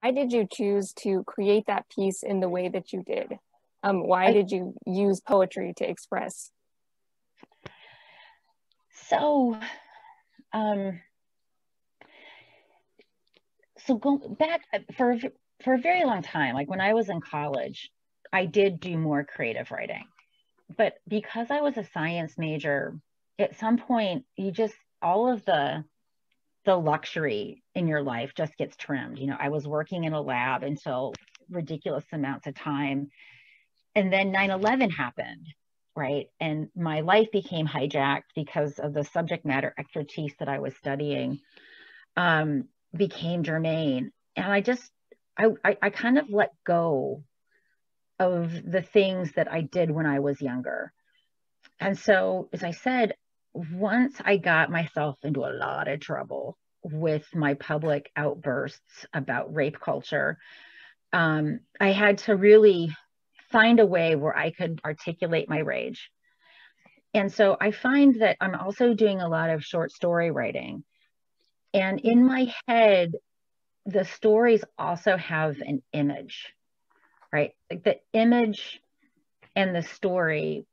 did you choose to create that piece in the way that you did? Why did you use poetry to express? So, so go back for a very long time, like when I was in college, I did do more creative writing. But because I was a science major, at some point you just, all of the luxury in your life just gets trimmed. You know, I was working in a lab until ridiculous amounts of time. And then 9/11 happened, right? And my life became hijacked because of the subject matter expertise that I was studying became germane. And I kind of let go of the things that I did when I was younger. And so, as I said, once I got myself into a lot of trouble with my public outbursts about rape culture, I had to really find a way where I could articulate my rage. And so I find that I'm also doing a lot of short story writing. And in my head, the stories also have an image, right? Like the image and the story,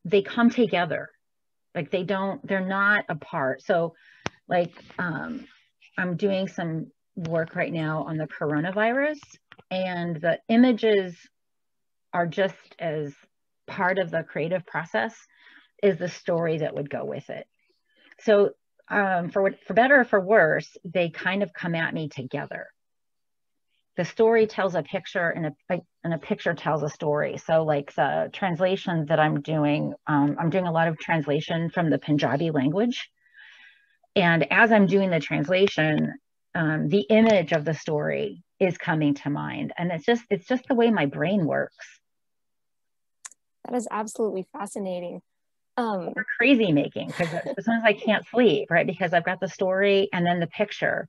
they come together. Like they're not apart. So like I'm doing some work right now on the coronavirus, and the images are just as part of the creative process as the story that would go with it. So for better or for worse, they kind of come at me together. The story tells a picture, and a picture tells a story. So like the translation that I'm doing a lot of translation from the Punjabi language. And as I'm doing the translation, the image of the story is coming to mind. And it's just the way my brain works. That is absolutely fascinating. Or crazy making, because sometimes I can't sleep, right? Because I've got the story and then the picture.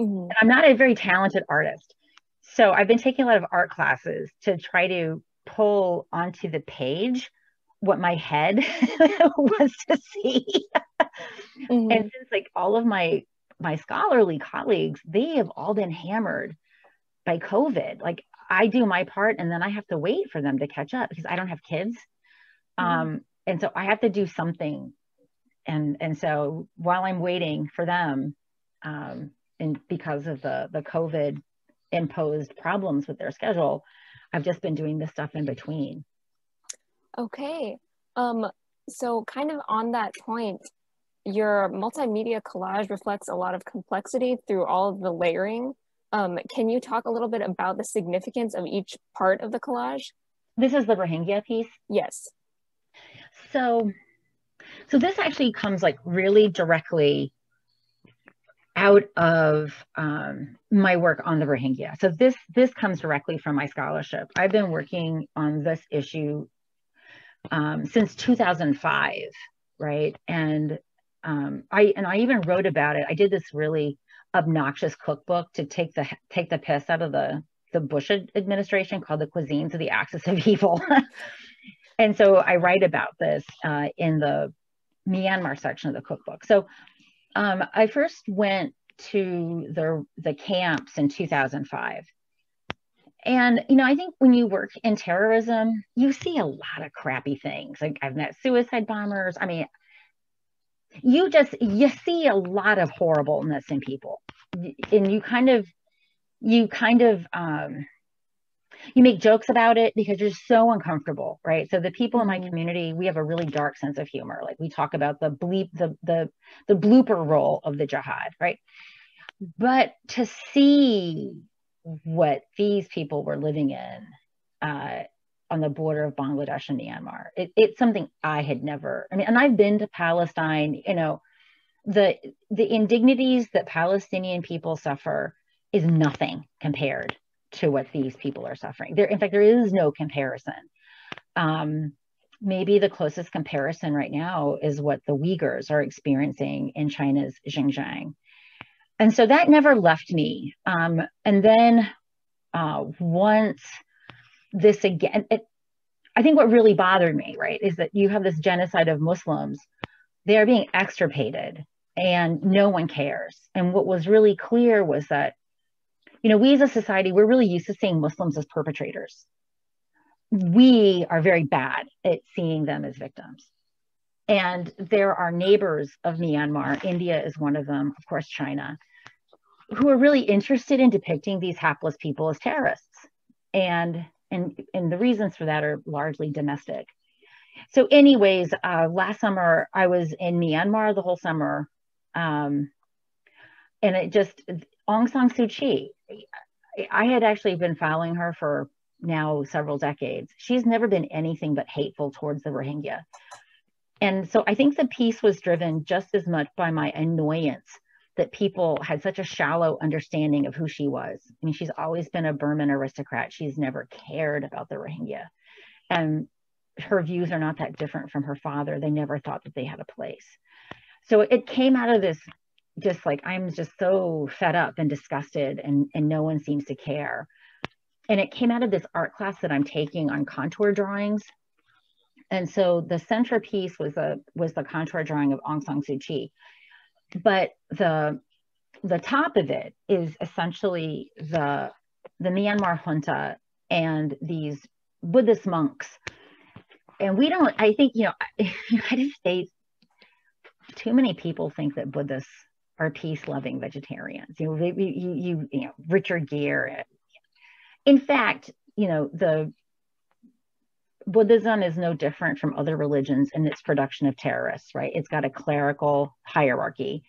And I'm not a very talented artist. So I've been taking a lot of art classes to try to pull onto the page what my head wants to see. And since like all of my scholarly colleagues, they have all been hammered by COVID. Like I do my part and then I have to wait for them to catch up because I don't have kids. And so I have to do something. And so while I'm waiting for them, and because of the COVID imposed problems with their schedule, I've just been doing this stuff in between. Okay. So kind of on that point, your multimedia collage reflects a lot of complexity through all of the layering. Can you talk a little bit about the significance of each part of the collage? This is the Rohingya piece? Yes. So this actually comes like really directly out of my work on the Rohingya. So this comes directly from my scholarship. I've been working on this issue since 2005, right? And I even wrote about it. I did this really obnoxious cookbook to take the piss out of the Bush administration called The Cuisines of the Axis of Evil. And so I write about this in the Myanmar section of the cookbook. So I first went to the camps in 2005. And, you know, I think when you work in terrorism, you see a lot of crappy things. Like I've met suicide bombers. I mean, you see a lot of horribleness in people. And you make jokes about it because you're so uncomfortable, right? So the people in my community, we have a really dark sense of humor. Like we talk about the blooper role of the jihad, right? But to see what these people were living in on the border of Bangladesh and Myanmar, it's something I had never, I mean, and I've been to Palestine, you know, the indignities that Palestinian people suffer is nothing compared to what these people are suffering. In fact, there is no comparison. Maybe the closest comparison right now is what the Uyghurs are experiencing in China's Xinjiang. And so that never left me. And then once this again, I think what really bothered me, right, is that you have this genocide of Muslims. They are being extirpated and no one cares. And what was really clear was that You know, we as a society, we're really used to seeing Muslims as perpetrators. We are very bad at seeing them as victims. And there are neighbors of Myanmar, India is one of them, of course, China, who are really interested in depicting these hapless people as terrorists. And the reasons for that are largely domestic. So anyways, last summer, I was in Myanmar the whole summer. And it just, Aung San Suu Kyi, I had actually been following her for now several decades. She's never been anything but hateful towards the Rohingya. And so I think the piece was driven just as much by my annoyance that people had such a shallow understanding of who she was. I mean, she's always been a Burman aristocrat. She's never cared about the Rohingya. And her views are not that different from her father. They never thought that they had a place. So it came out of this, just like, I'm just so fed up and disgusted, and no one seems to care. And it came out of this art class that I'm taking on contour drawings. And so the centerpiece was the contour drawing of Aung San Suu Kyi. But the top of it is essentially the Myanmar junta and these Buddhist monks. And I think, in the United States, too many people think that Buddhists are peace-loving vegetarians. Richard Gere. In fact, the Buddhism is no different from other religions in its production of terrorists, right? It's got a clerical hierarchy.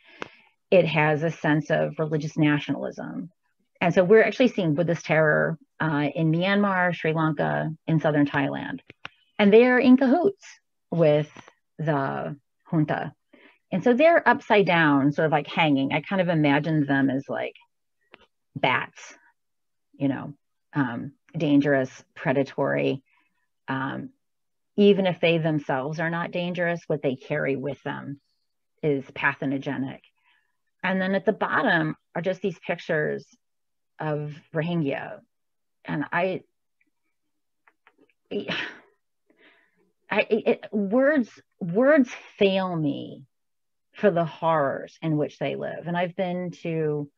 It has a sense of religious nationalism. And so we're actually seeing Buddhist terror in Myanmar, Sri Lanka, in southern Thailand. And they're in cahoots with the junta. And so they're upside down, sort of like hanging. I kind of imagined them as like bats, dangerous, predatory. Even if they themselves are not dangerous, what they carry with them is pathogenic. And then at the bottom are just these pictures of Rohingya. And words fail me for the horrors in which they live. And I've been to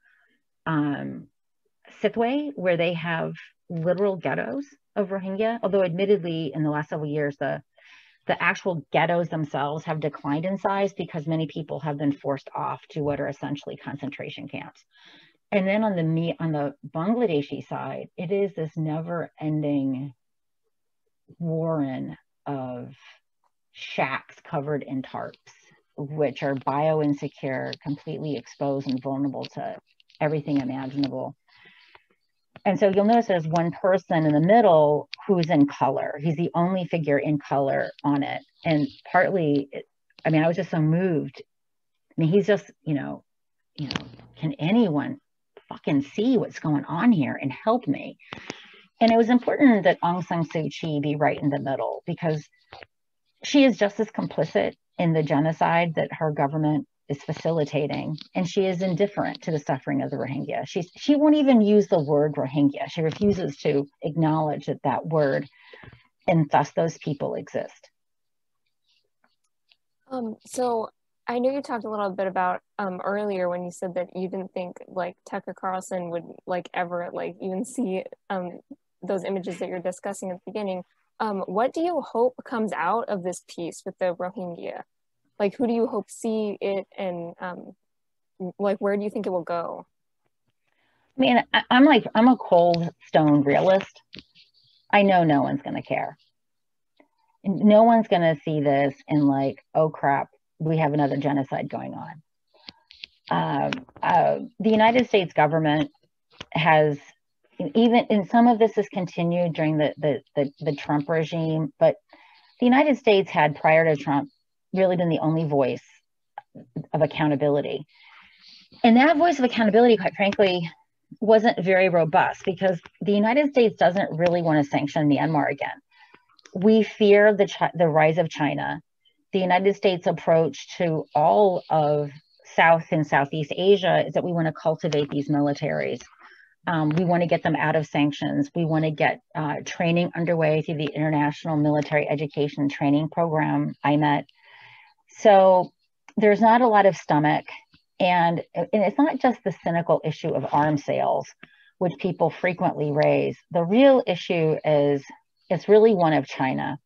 Sitwe, where they have literal ghettos of Rohingya, although admittedly in the last several years, the actual ghettos themselves have declined in size because many people have been forced off to what are essentially concentration camps. And then on the Bangladeshi side, it is this never-ending warren of shacks covered in tarps, which are bio-insecure, completely exposed and vulnerable to everything imaginable. And so you'll notice there's one person in the middle who's in color. He's the only figure in color on it. And partly, I was just so moved. He's just, can anyone fucking see what's going on here and help me? And it was important that Aung San Suu Kyi be right in the middle, because she is just as complicit in the genocide that her government is facilitating, and she is indifferent to the suffering of the Rohingya. She won't even use the word Rohingya. She refuses to acknowledge that word, and thus those people exist. So I know you talked a little bit about earlier when you said that you didn't think like Tucker Carlson would ever even see those images that you're discussing at the beginning. What do you hope comes out of this piece with the Rohingya? Who do you hope see it, and where do you think it will go? I'm a cold stone realist. I know no one's going to care. No one's going to see this and oh crap, we have another genocide going on. The United States government has, even in some of this has continued during the Trump regime, but the United States had, prior to Trump, really been the only voice of accountability. And that voice of accountability, quite frankly, wasn't very robust, because the United States doesn't really want to sanction Myanmar again. We fear the rise of China. The United States approach to all of South and Southeast Asia is that we want to cultivate these militaries. We want to get them out of sanctions. We want to get training underway through the International Military Education Training Program, IMET. So there's not a lot of stomach. And it's not just the cynical issue of arms sales, which people frequently raise. The real issue is it's really one of China.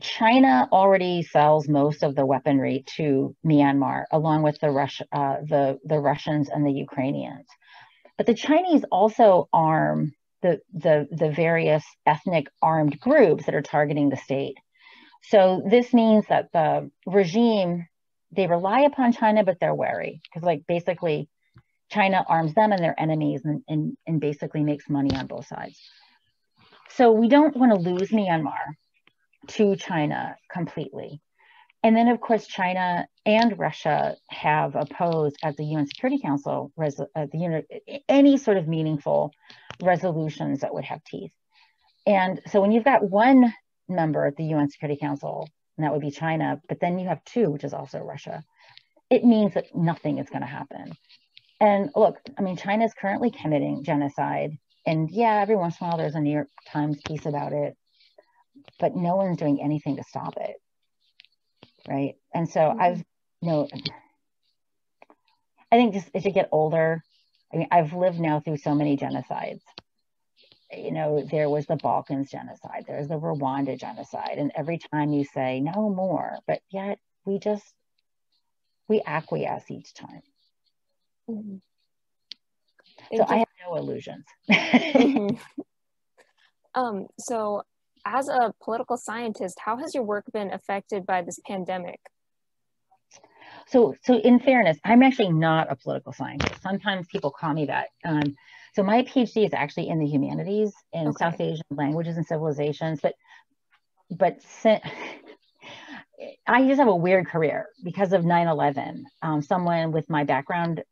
China already sells most of the weaponry to Myanmar, along with the Russians and the Ukrainians. But the Chinese also arm the various ethnic armed groups that are targeting the state. So this means that the regime, they rely upon China, but they're wary, because like basically China arms them and their enemies and basically makes money on both sides. So we don't want to lose Myanmar to China completely. And then, of course, China and Russia have opposed at the UN Security Council any sort of meaningful resolutions that would have teeth. And so when you've got one member at the UN Security Council, and that would be China, but then you have two, which is also Russia, it means that nothing is going to happen. And look, I mean, China is currently committing genocide. And yeah, every once in a while there's a New York Times piece about it, but no one's doing anything to stop it. Right. And so I think just as you get older, I mean, I've lived now through so many genocides. You know, there was the Balkans genocide, there's the Rwanda genocide. And every time you say no more, but yet we acquiesce each time. Mm-hmm. So I have no illusions. Mm-hmm. So as a political scientist, how has your work been affected by this pandemic? So in fairness, I'm actually not a political scientist. Sometimes people call me that. So my PhD is actually in the humanities in South Asian languages and civilizations, but I just have a weird career because of 9/11. Someone with my background,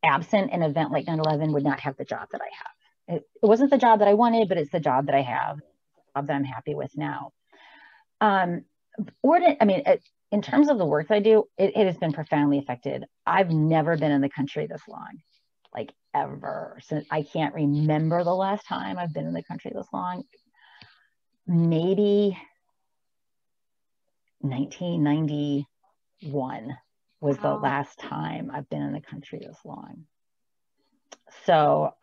absent an event like 9/11, would not have the job that I have. It wasn't the job that I wanted, but it's the job that I have, the job that I'm happy with now. In terms of the work that I do, it has been profoundly affected. I've never been in the country this long, like ever. Since I can't remember the last time I've been in the country this long. Maybe 1991 was the last time I've been in the country this long. So,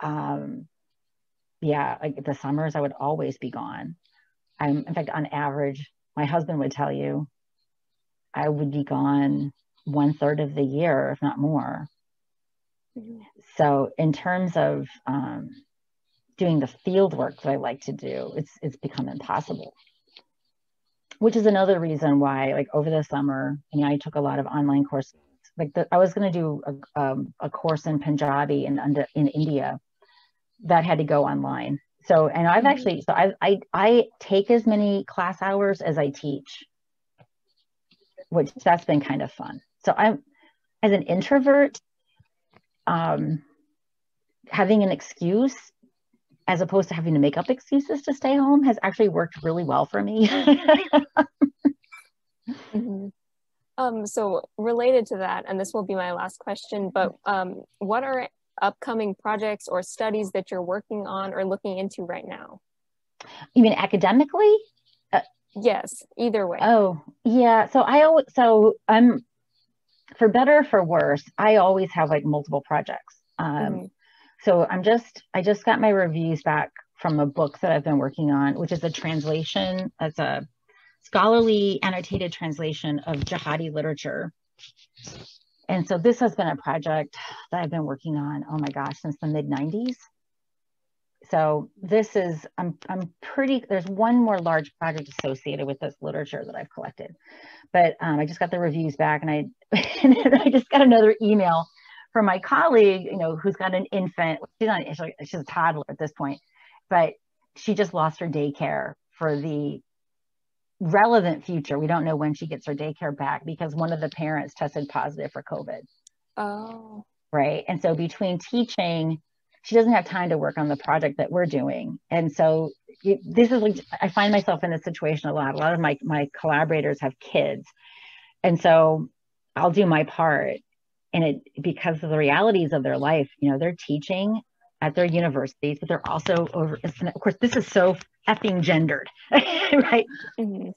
yeah, like the summers I would always be gone. In fact, on average, my husband would tell you, I would be gone 1/3 of the year, if not more. Mm-hmm. So in terms of doing the field work that I like to do, it's become impossible. Which is another reason why, like over the summer, I mean, I took a lot of online courses. Like I was going to do a course in Punjabi in India that had to go online. So, and I've actually, so I take as many class hours as I teach, which that's been kind of fun. So I'm, as an introvert, having an excuse as opposed to having to make up excuses to stay home has actually worked really well for me. Mm-hmm. So related to that, and this will be my last question, but what are upcoming projects or studies that you're working on or looking into right now? You mean academically? Yes, either way. Oh, yeah. So I'm, for better or for worse, I always have like multiple projects. So I just got my reviews back from a book that I've been working on, which is a translation. It's a scholarly annotated translation of jihadi literature. And so this has been a project that I've been working on, oh my gosh, since the mid-90s. So this is, there's one more large project associated with this literature that I've collected. But I just got the reviews back, and I just got another email from my colleague, you know, who's got an infant. She's a toddler at this point, but she just lost her daycare for the relevant future. We don't know when she gets her daycare back because one of the parents tested positive for COVID. Oh. Right. And so between teaching, she doesn't have time to work on the project that we're doing. And so this is like, I find myself in this situation a lot. A lot of my collaborators have kids. And so I'll do my part. And because of the realities of their life, you know, they're teaching at their universities, but they're also over, of course, this is so effing gendered, right? Mm-hmm.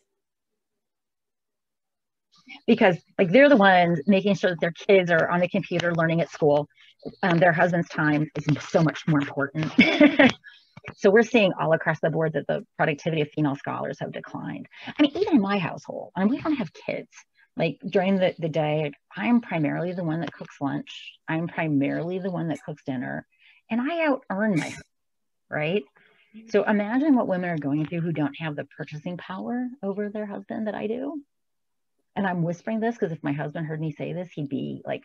Because like they're the ones making sure that their kids are on the computer learning at school. their husband's time is so much more important. So we're seeing all across the board that the productivity of female scholars have declined. I mean, even in my household, and we don't have kids. Like during the day, I'm primarily the one that cooks lunch. I'm primarily the one that cooks dinner, and I out earn myself, right? So imagine what women are going through who don't have the purchasing power over their husband that I do. And I'm whispering this because if my husband heard me say this, he'd be like,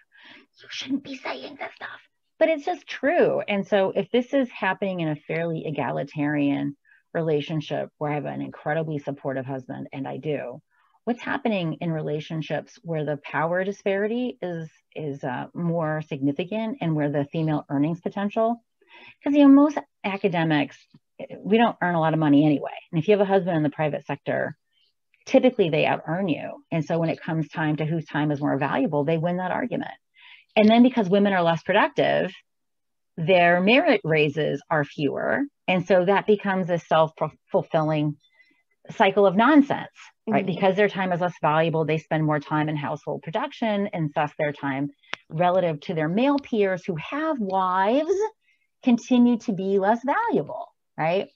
you shouldn't be saying this stuff. But it's just true. And so if this is happening in a fairly egalitarian relationship where I have an incredibly supportive husband, and I do, what's happening in relationships where the power disparity is more significant and where the female earnings potential, because most academics, we don't earn a lot of money anyway. And if you have a husband in the private sector, typically they out earn you. And so when it comes time to whose time is more valuable, they win that argument. And then because women are less productive, their merit raises are fewer. And so that becomes a self-fulfilling cycle of nonsense, right? Mm-hmm. Because their time is less valuable, they spend more time in household production, and thus their time relative to their male peers who have wives continue to be less valuable, right?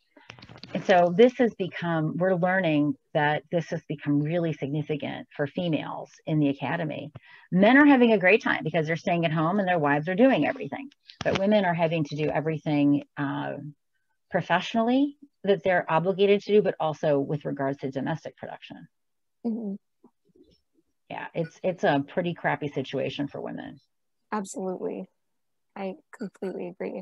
And so this has become, we're learning that this has become really significant for females in the academy. Men are having a great time because they're staying at home and their wives are doing everything. But women are having to do everything professionally that they're obligated to do, but also with regards to domestic production. Mm-hmm. Yeah, it's a pretty crappy situation for women. Absolutely. I completely agree.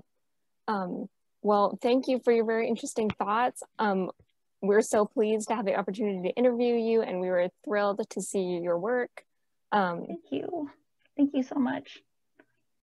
Well, thank you for your very interesting thoughts. We're so pleased to have the opportunity to interview you, and we were thrilled to see your work. Thank you. Thank you so much.